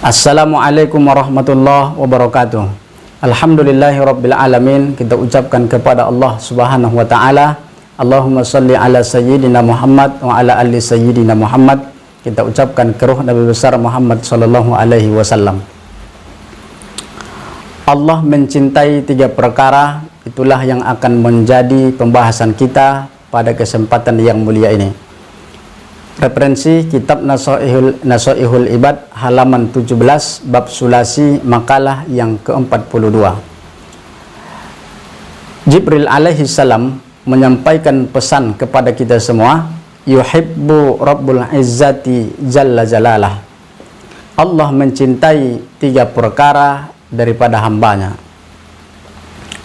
Assalamualaikum warahmatullahi wabarakatuh. Alhamdulillahirabbil alamin. Kita ucapkan kepada Allah Subhanahu wa taala, Allahumma shalli ala sayyidina Muhammad wa ala ali sayyidina Muhammad. Kita ucapkan ke ruh Nabi besar Muhammad sallallahu alaihi wasallam. Allah mencintai tiga perkara, itulah yang akan menjadi pembahasan kita pada kesempatan yang mulia ini. Referensi kitab Nasaihul Ibad halaman 17 bab sulasi makalah yang ke-42. Jibril alaihi salam menyampaikan pesan kepada kita semua, yuhibbu rabbul izzati jalla jalalah. Allah mencintai tiga perkara daripada hambanya.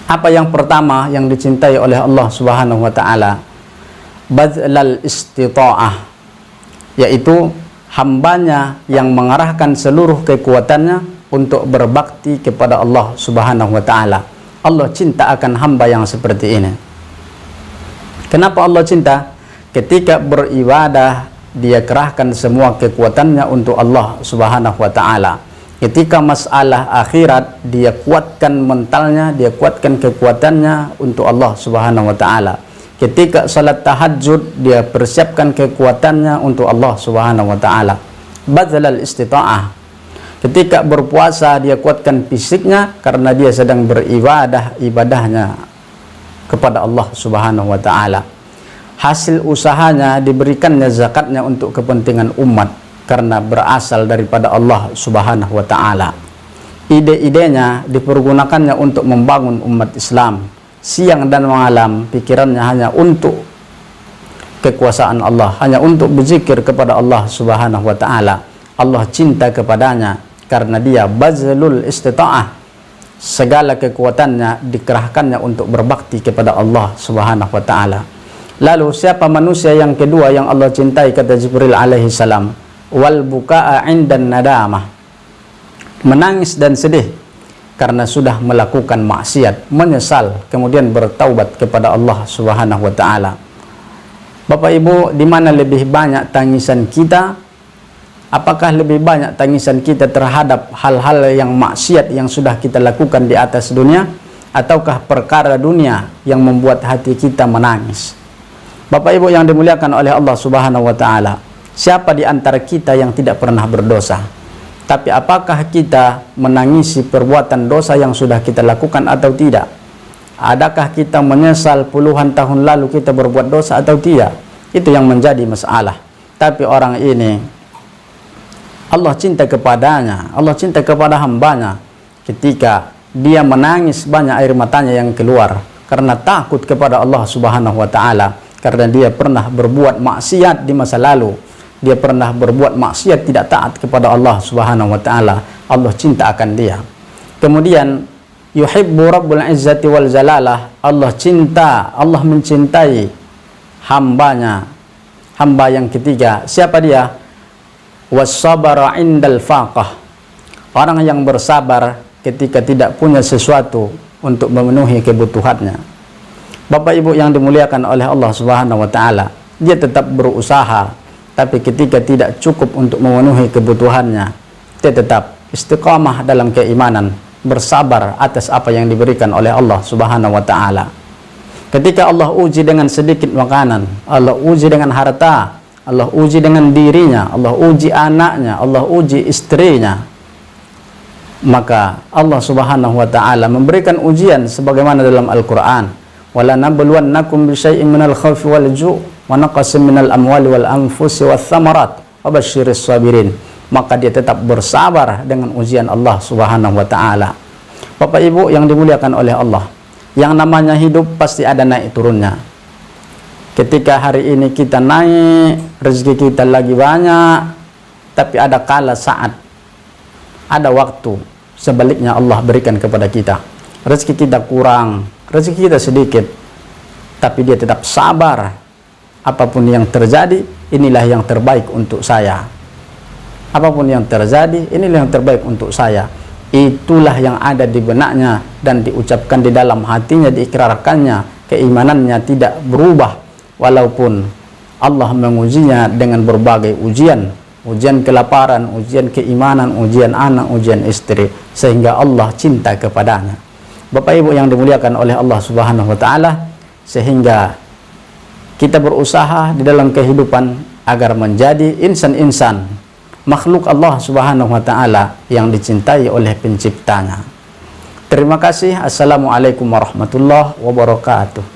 Apa yang pertama yang dicintai oleh Allah Subhanahu wa taala? Badlal istita'ah, yaitu hambanya yang mengarahkan seluruh kekuatannya untuk berbakti kepada Allah Subhanahu wa taala. Allah cinta akan hamba yang seperti ini. Kenapa Allah cinta? Ketika beribadah, dia kerahkan semua kekuatannya untuk Allah Subhanahu wa taala. Ketika masalah akhirat, dia kuatkan mentalnya, dia kuatkan kekuatannya untuk Allah Subhanahu wa taala. Ketika salat tahajud, dia persiapkan kekuatannya untuk Allah Subhanahu wa taala. Badzalal istita'ah. Ketika berpuasa, dia kuatkan fisiknya karena dia sedang beribadah, ibadahnya kepada Allah Subhanahu wa taala. Hasil usahanya diberikannya zakatnya untuk kepentingan umat karena berasal daripada Allah Subhanahu wa taala. Ide-idenya dipergunakannya untuk membangun umat Islam. Siang dan malam pikirannya hanya untuk kekuasaan Allah, hanya untuk berzikir kepada Allah Subhanahu wa taala. Allah cinta kepadanya karena dia bazlul istita'ah. Segala kekuatannya dikerahkannya untuk berbakti kepada Allah Subhanahu wa taala. Lalu siapa manusia yang kedua yang Allah cintai, kata Jibril alaihi salam? Wal buka'a 'indan nadamah. Menangis dan sedih karena sudah melakukan maksiat, menyesal, kemudian bertaubat kepada Allah Subhanahu wa taala. Bapak Ibu, di mana lebih banyak tangisan kita? Apakah lebih banyak tangisan kita terhadap hal-hal yang maksiat yang sudah kita lakukan di atas dunia, ataukah perkara dunia yang membuat hati kita menangis? Bapak Ibu yang dimuliakan oleh Allah Subhanahu wa taala, siapa di antara kita yang tidak pernah berdosa? Tapi apakah kita menangisi perbuatan dosa yang sudah kita lakukan atau tidak? Adakah kita menyesal puluhan tahun lalu kita berbuat dosa atau tidak? Itu yang menjadi masalah. Tapi orang ini, Allah cinta kepadanya, Allah cinta kepada hambanya ketika dia menangis banyak air matanya yang keluar karena takut kepada Allah Subhanahu wa taala, karena dia pernah berbuat maksiat di masa lalu. Dia pernah berbuat maksiat, tidak taat kepada Allah Subhanahu wa taala. Allah cinta akan dia. Kemudian yuhibbu rabbul izzati wal jalalah. Allah cinta, Allah mencintai hambanya. Hamba yang ketiga, siapa dia? Was-sabara 'indal faqah. Orang yang bersabar ketika tidak punya sesuatu untuk memenuhi kebutuhannya. Bapak Ibu yang dimuliakan oleh Allah Subhanahu wa taala, dia tetap berusaha. Tapi ketika tidak cukup untuk memenuhi kebutuhannya, dia tetap istiqamah dalam keimanan, bersabar atas apa yang diberikan oleh Allah Subhanahu wa taala. Ketika Allah uji dengan sedikit makanan, Allah uji dengan harta, Allah uji dengan dirinya, Allah uji anaknya, Allah uji istrinya, maka Allah Subhanahu wa taala memberikan ujian sebagaimana dalam Al-Qur'an, wala nabluwannakum bisyai'in minal khaufi wal ju' wa naqsin minal amwali wal anfusi wath thamarat wa basyiris sabirin. Maka dia tetap bersabar dengan ujian Allah Subhanahu wa taala. Bapak Ibu yang dimuliakan oleh Allah, yang namanya hidup pasti ada naik turunnya. Ketika hari ini kita naik, rezeki kita lagi banyak, tapi ada kala saat, ada waktu sebaliknya Allah berikan kepada kita. Rezeki kita kurang, rezeki kita sedikit, tapi dia tetap sabar. Apapun yang terjadi, inilah yang terbaik untuk saya. Apapun yang terjadi, inilah yang terbaik untuk saya. Itulah yang ada di benaknya dan diucapkan di dalam hatinya, diikrarkannya, keimanannya tidak berubah walaupun Allah mengujinya dengan berbagai ujian. ujian kelaparan, ujian keimanan, ujian anak, ujian istri, sehingga Allah cinta kepadanya. Bapak Ibu yang dimuliakan oleh Allah Subhanahu wa taala, sehingga kita berusaha di dalam kehidupan agar menjadi insan-insan makhluk Allah Subhanahu wa taala yang dicintai oleh penciptanya. Terima kasih. Assalamualaikum warahmatullahi wabarakatuh.